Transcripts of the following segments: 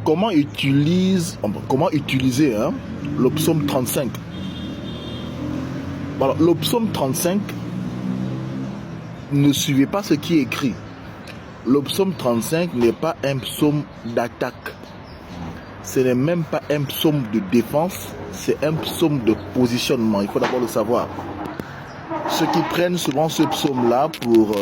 comment utiliser le psaume 35? Alors, le psaume 35, ne suivez pas ce qui est écrit. Le psaume 35 n'est pas un psaume d'attaque. Ce n'est même pas un psaume de défense, c'est un psaume de positionnement. Il faut d'abord le savoir. Ceux qui prennent souvent ce psaume-là pour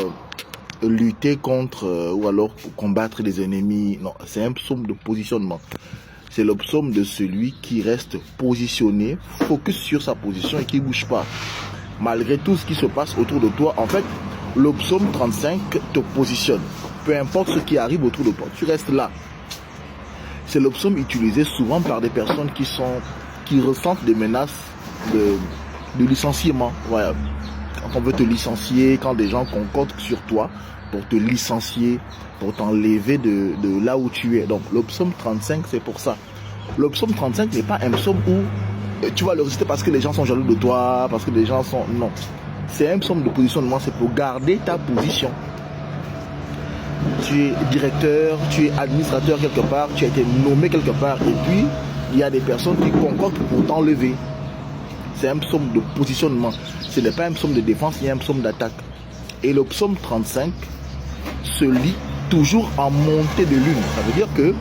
lutter contre ou alors pour combattre les ennemis, non, c'est un psaume de positionnement. C'est le psaume de celui qui reste positionné, focus sur sa position et qui ne bouge pas. Malgré tout ce qui se passe autour de toi, en fait, le psaume 35 te positionne. Peu importe ce qui arrive autour de toi, tu restes là. C'est le psaume utilisé souvent par des personnes qui ressentent des menaces de licenciement. Voilà. Quand on veut te licencier, quand des gens concordent sur toi pour te licencier, pour t'enlever de là où tu es. Donc le psaume 35, c'est pour ça. Le psaume 35 n'est pas un psaume où tu vas le réciter parce que les gens sont jaloux de toi, parce que les gens sont... Non. C'est un psaume de positionnement, c'est pour garder ta position. Tu es directeur, tu es administrateur quelque part, tu as été nommé quelque part, et puis il y a des personnes qui concordent pour t'enlever. C'est un psaume de positionnement. Ce n'est pas un psaume de défense, il y a un psaume d'attaque. Et le psaume 35 se lit toujours en montée de lune. Ça veut dire que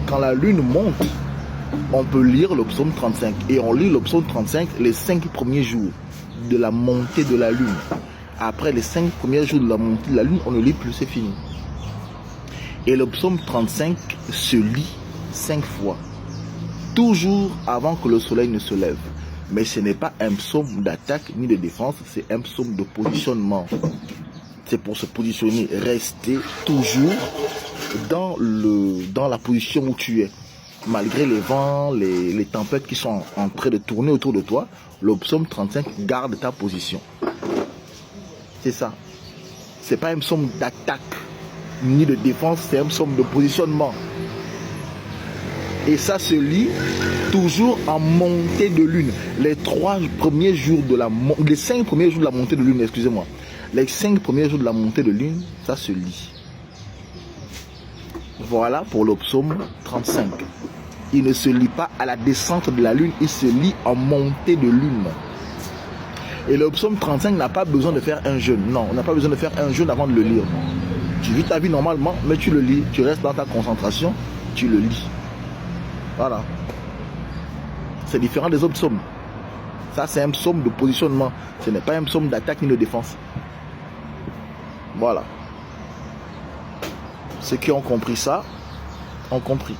quand la lune monte, on peut lire le psaume 35. Et on lit le psaume 35 les 5 premiers jours de la montée de la lune. Après les 5 premiers jours de la montée de la lune, on ne lit plus, c'est fini. Et le psaume 35 se lit 5 fois. Toujours avant que le soleil ne se lève. Mais ce n'est pas un psaume d'attaque ni de défense, c'est un psaume de positionnement. C'est pour se positionner, rester toujours dans la position où tu es. Malgré les vents, les tempêtes qui sont en train de tourner autour de toi, le psaume 35 garde ta position. C'est ça. C'est pas un psaume d'attaque ni de défense, c'est un psaume de positionnement. Et ça se lit toujours en montée de lune. Les 5 premiers jours de la montée de lune, excusez-moi. Les 5 premiers jours de la montée de lune, ça se lit. Voilà pour le psaume 35. Il ne se lit pas à la descente de la lune, il se lit en montée de lune. Et le psaume 35 n'a pas besoin de faire un jeûne. Non, on n'a pas besoin de faire un jeûne avant de le lire. Tu vis ta vie normalement, mais tu le lis. Tu restes dans ta concentration, tu le lis. Voilà. C'est différent des autres psaumes. Ça, c'est un psaume de positionnement. Ce n'est pas un psaume d'attaque ni de défense. Voilà. Ceux qui ont compris ça, ont compris.